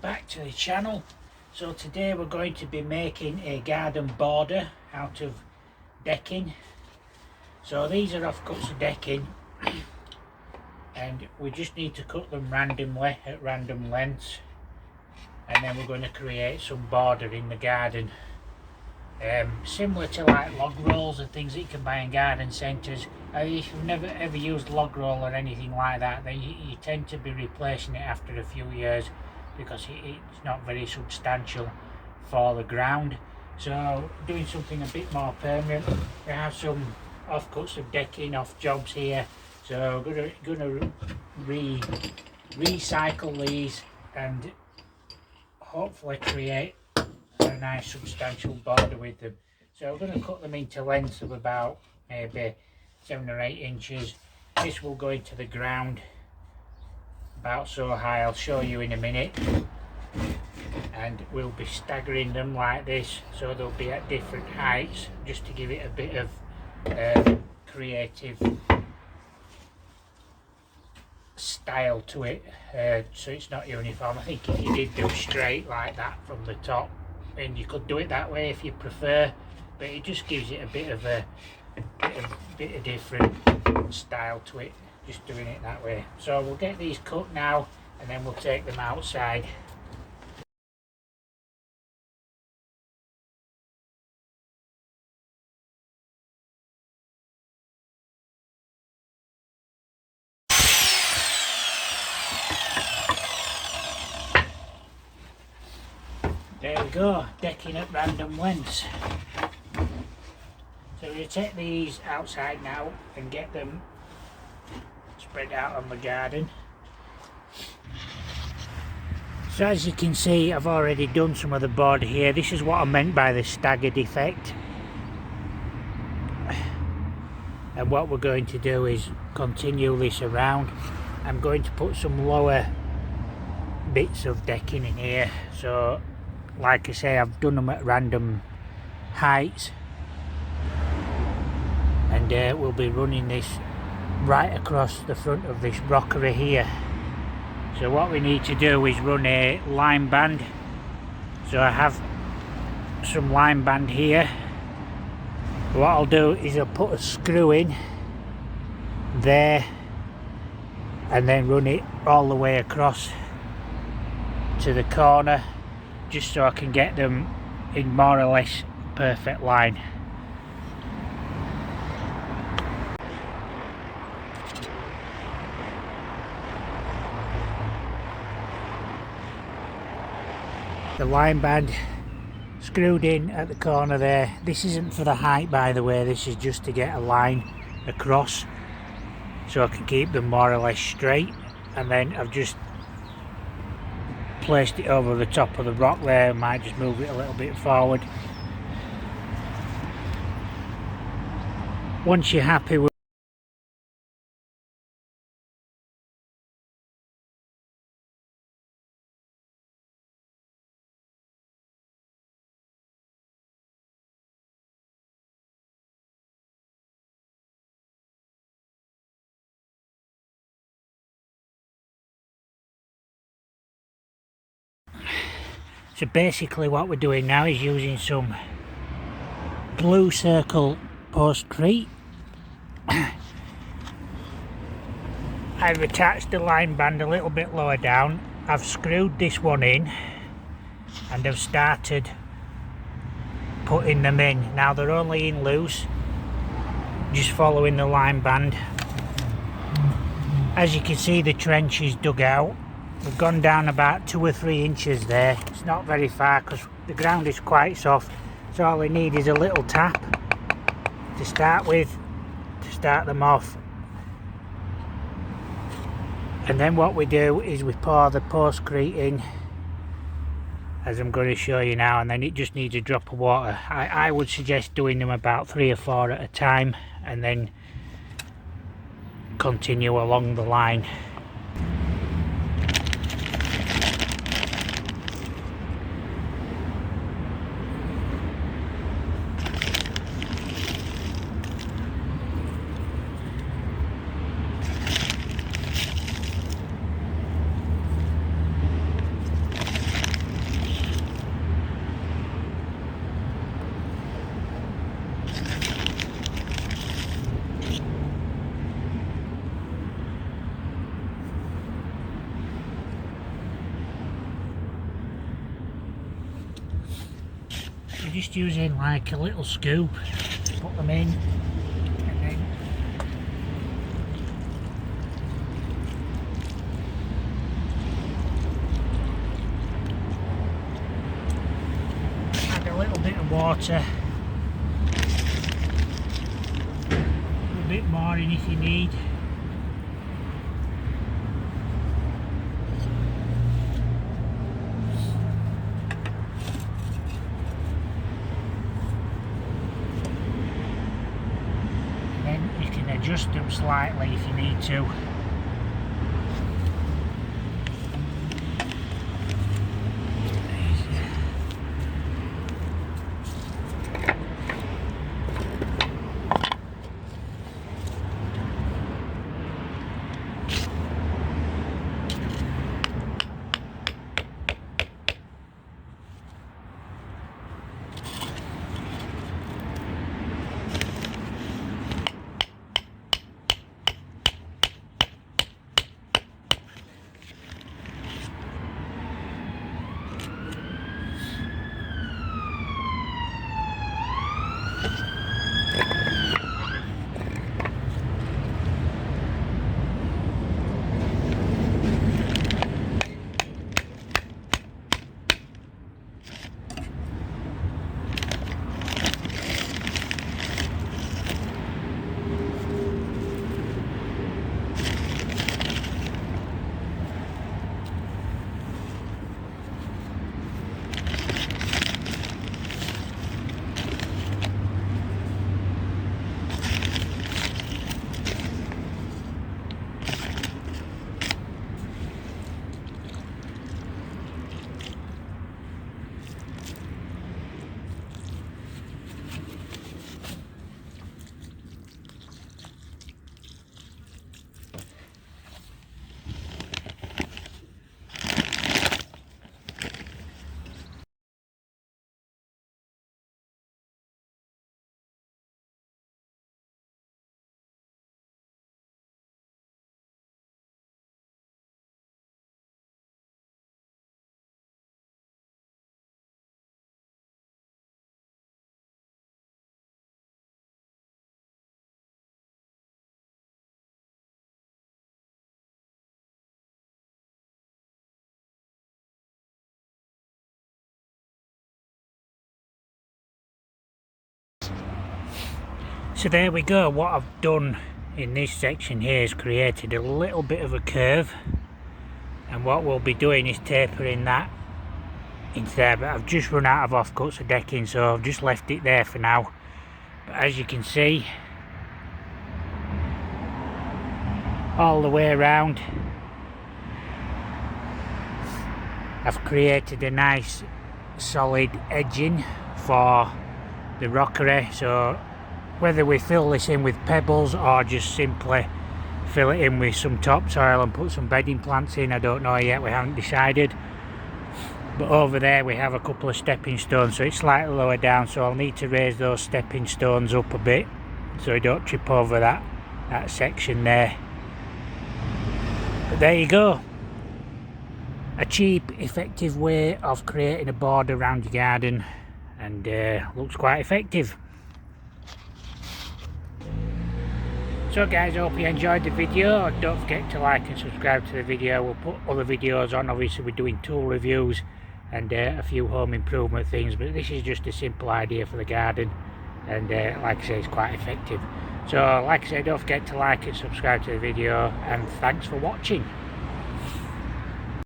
Back to the channel. So today we're going to be making a garden border out of decking. So these are offcuts of decking and we just need to cut them randomly at random lengths, and then we're going to create some border in the garden, similar to like log rolls and things that you can buy in garden centres. If you've never ever used log roll or anything like that, then you tend to be replacing it after a few years because it's not very substantial for the ground. So doing something a bit more permanent. We have some offcuts of decking off jobs here, so gonna recycle these and hopefully create a nice substantial border with them. So we're going to cut them into lengths of about maybe 7 or 8 inches. This will go into the ground about so high, I'll show you in a minute, and we'll be staggering them like this so they'll be at different heights, just to give it a bit of creative style to it, so it's not uniform. I think if you did do straight like that from the top, and you could do it that way if you prefer, but it just gives it a bit of different style to it, just doing it that way. So we'll get these cut now and then we'll take them outside. There we go, decking at random lengths. So we're going to take these outside now and get them spread out on the garden. So as you can see, I've already done some of the border here. This is what I meant by the staggered effect. And what we're going to do is continue this around. I'm going to put some lower bits of decking in here. So like I say, I've done them at random heights, and we'll be running this right across the front of this rockery here. So what we need to do is run a line band. So I have some line band here. What I'll do is I'll put a screw in there and then run it all the way across to the corner, just so I can get them in more or less perfect line. The line band screwed in at the corner there. This isn't for the height, by the way, this is just to get a line across so I can keep them more or less straight. And then I've just placed it over the top of the rock there. I might just move it a little bit forward. Once you're happy with So basically what we're doing now is using some blue circle postcrete. I've attached the line band a little bit lower down. I've screwed this one in and I've started putting them in. Now they're only in loose, just following the line band. As you can see, the trench is dug out. We've gone down about 2 or 3 inches there. It's not very far because the ground is quite soft, so all we need is a little tap to start with, to start them off. And then what we do is we pour the postcrete in, as I'm going to show you now, and then it just needs a drop of water. I would suggest doing them about 3 or 4 at a time and then continue along the line. just using like a little scoop, put them in, and then add a little bit of water, a bit more in if you need. Adjust them slightly if you need to. So there we go. What I've done in this section here is created a little bit of a curve, and what we'll be doing is tapering that into there, but I've just run out of offcuts of decking, so I've just left it there for now. But as you can see, all the way around I've created a nice solid edging for the rockery. So whether we fill this in with pebbles or just simply fill it in with some topsoil and put some bedding plants in, I don't know yet, we haven't decided. But over there we have a couple of stepping stones, so it's slightly lower down, so I'll need to raise those stepping stones up a bit so I don't trip over that section there. But there you go, a cheap, effective way of creating a border around your garden, and looks quite effective. So guys, I hope you enjoyed the video. Don't forget to like and subscribe to the video. We'll put other videos on. Obviously we're doing tool reviews and a few home improvement things, but this is just a simple idea for the garden, and like I say, it's quite effective. So like I say, don't forget to like and subscribe to the video, and thanks for watching.